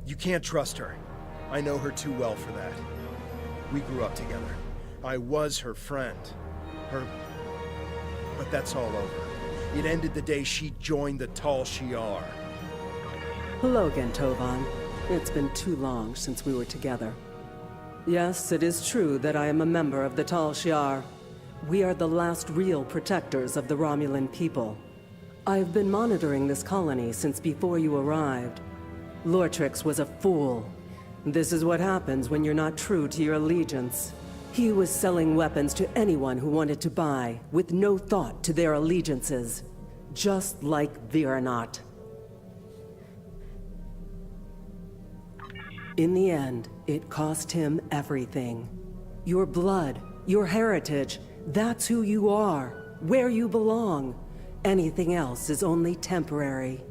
You can't trust her. I know her too well for that. We grew up together. I was her friend. But that's all over. It ended the day she joined the Tal Shiar. Hello again, Tovan. It's been too long since we were together. Yes, it is true that I am a member of the Tal Shiar. We are the last real protectors of the Romulan people. I've been monitoring this colony since before you arrived. Lortrix was a fool. This is what happens when you're not true to your allegiance. He was selling weapons to anyone who wanted to buy, with no thought to their allegiances. Just like Viranot. In the end, it cost him everything. Your blood, your heritage, that's who you are, where you belong. Anything else is only temporary.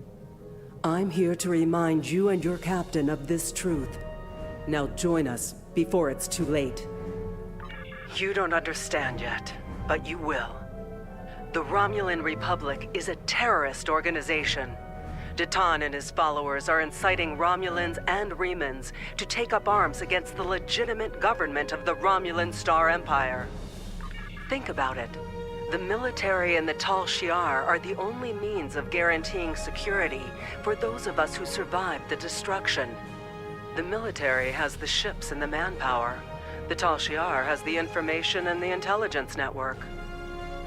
I'm here to remind you and your captain of this truth. Now join us before it's too late. You don't understand yet, but you will. The Romulan Republic is a terrorist organization. Datan and his followers are inciting Romulans and Remans to take up arms against the legitimate government of the Romulan Star Empire. Think about it. The military and the Tal Shiar are the only means of guaranteeing security for those of us who survived the destruction. The military has the ships and the manpower. The Tal Shiar has the information and the intelligence network.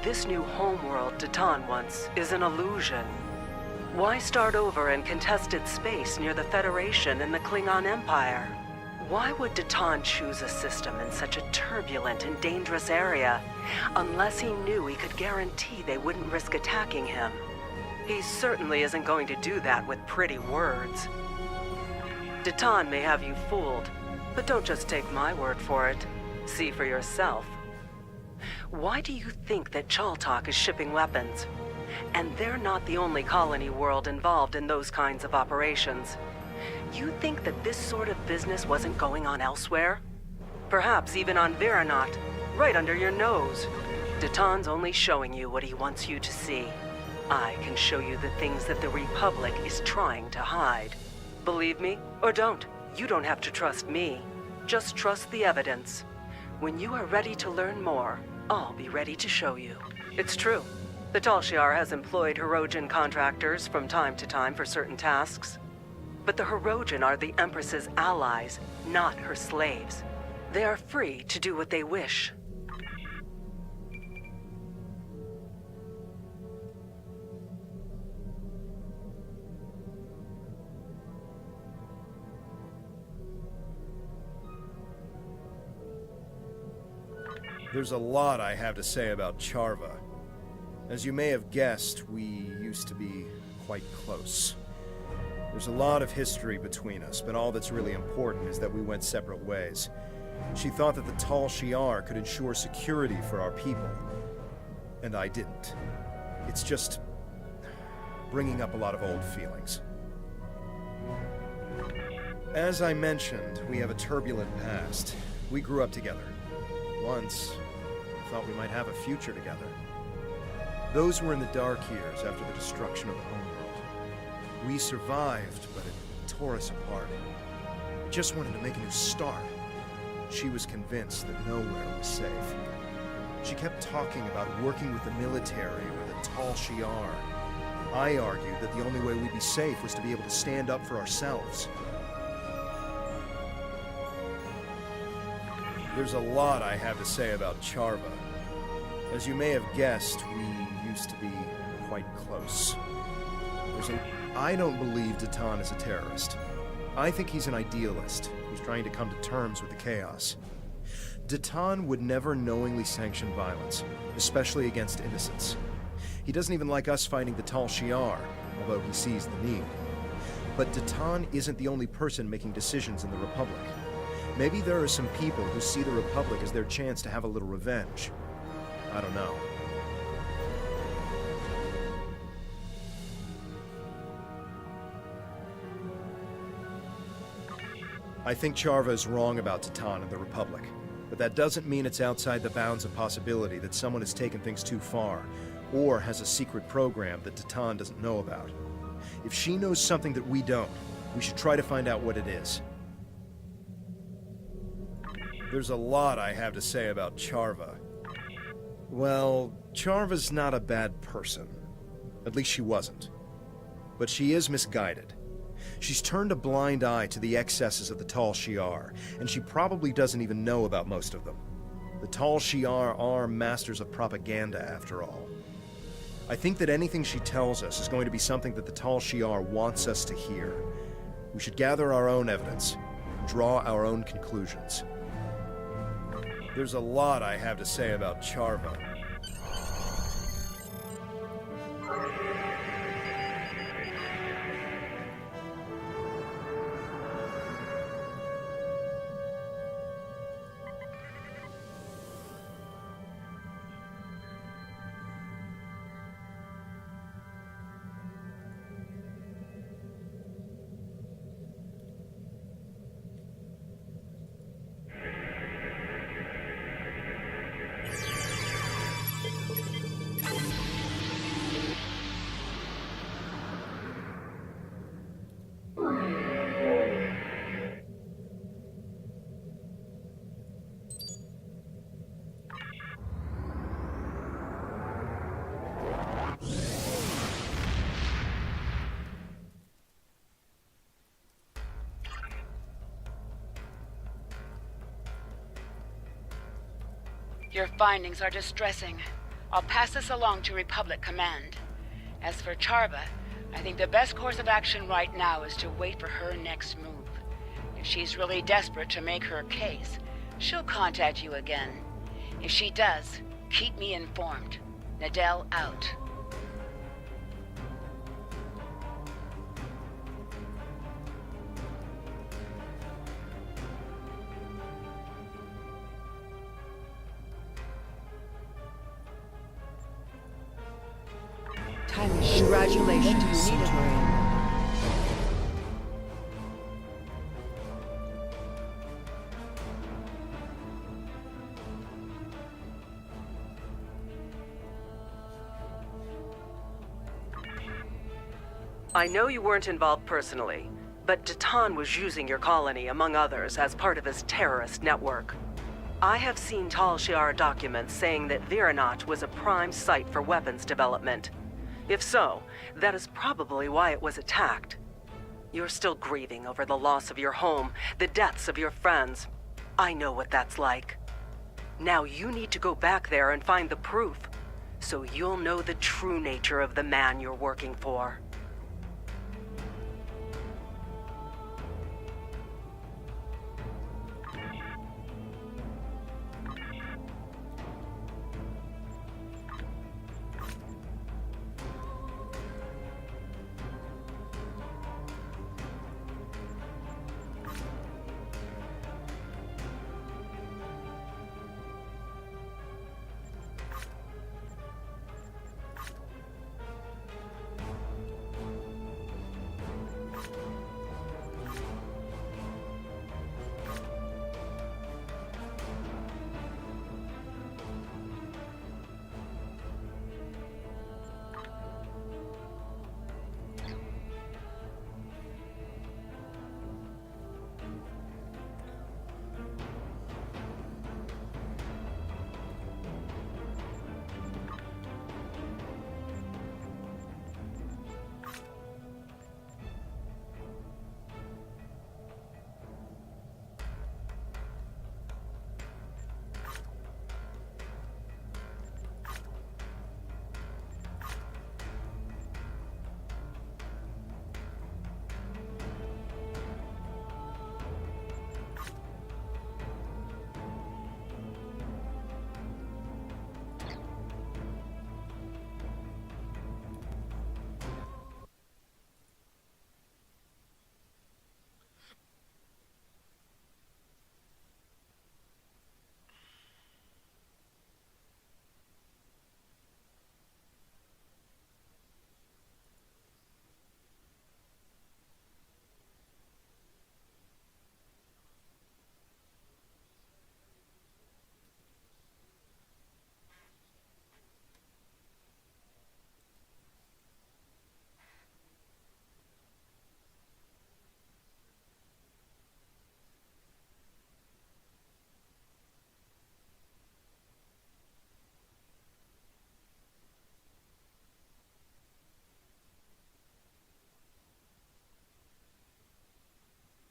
This new homeworld Datan wants is an illusion. Why start over in contested space near the Federation and the Klingon Empire? Why would Datan choose a system in such a turbulent and dangerous area, unless he knew he could guarantee they wouldn't risk attacking him? He certainly isn't going to do that with pretty words. Datan may have you fooled, but don't just take my word for it. See for yourself. Why do you think that Chaltok is shipping weapons? And they're not the only colony world involved in those kinds of operations. You think that this sort of business wasn't going on elsewhere? Perhaps even on Viranot, right under your nose. Datan's only showing you what he wants you to see. I can show you the things that the Republic is trying to hide. Believe me, or don't. You don't have to trust me. Just trust the evidence. When you are ready to learn more, I'll be ready to show you. It's true. The Tal Shiar has employed Hirogen contractors from time to time for certain tasks. But the Hirogen are the Empress's allies, not her slaves. They are free to do what they wish. There's a lot I have to say about Charva. As you may have guessed, we used to be quite close. There's a lot of history between us, but all that's really important is that we went separate ways. She thought that the Tal Shiar could ensure security for our people, and I didn't. It's just bringing up a lot of old feelings. As I mentioned, we have a turbulent past. We grew up together. Once, I thought we might have a future together. Those were in the dark years after the destruction of the homeworld. We survived, but it tore us apart. Just wanted to make a new start. She was convinced that nowhere was safe. She kept talking about working with the military or the Tal Shiar. I argued that the only way we'd be safe was to be able to stand up for ourselves. There's a lot I have to say about Charva. As you may have guessed, we used to be quite close. I don't believe Datan is a terrorist. I think he's an idealist. who's trying to come to terms with the chaos. Datan would never knowingly sanction violence, especially against innocents. He doesn't even like us fighting the Tal Shiar, although he sees the need. But Datan isn't the only person making decisions in the Republic. Maybe there are some people who see the Republic as their chance to have a little revenge. I don't know. I think Charva is wrong about Datan and the Republic, but that doesn't mean it's outside the bounds of possibility that someone has taken things too far, or has a secret program that Datan doesn't know about. If she knows something that we don't, we should try to find out what it is. There's a lot I have to say about Charva. Well, Charva's not a bad person. At least she wasn't. But she is misguided. She's turned a blind eye to the excesses of the Tal Shiar, and she probably doesn't even know about most of them. The Tal Shiar are masters of propaganda, after all. I think that anything she tells us is going to be something that the Tal Shiar wants us to hear. We should gather our own evidence, draw our own conclusions. There's a lot I have to say about Charva. Your findings are distressing. I'll pass this along to Republic Command. As for Charva, I think the best course of action right now is to wait for her next move. If she's really desperate to make her case, she'll contact you again. If she does, keep me informed. Nadell out. Congratulations. You need it. I know you weren't involved personally, but Datan was using your colony, among others, as part of his terrorist network. I have seen Tal Shiar documents saying that Viranot was a prime site for weapons development. If so, that is probably why it was attacked. You're still grieving over the loss of your home, the deaths of your friends. I know what that's like. Now you need to go back there and find the proof, so you'll know the true nature of the man you're working for.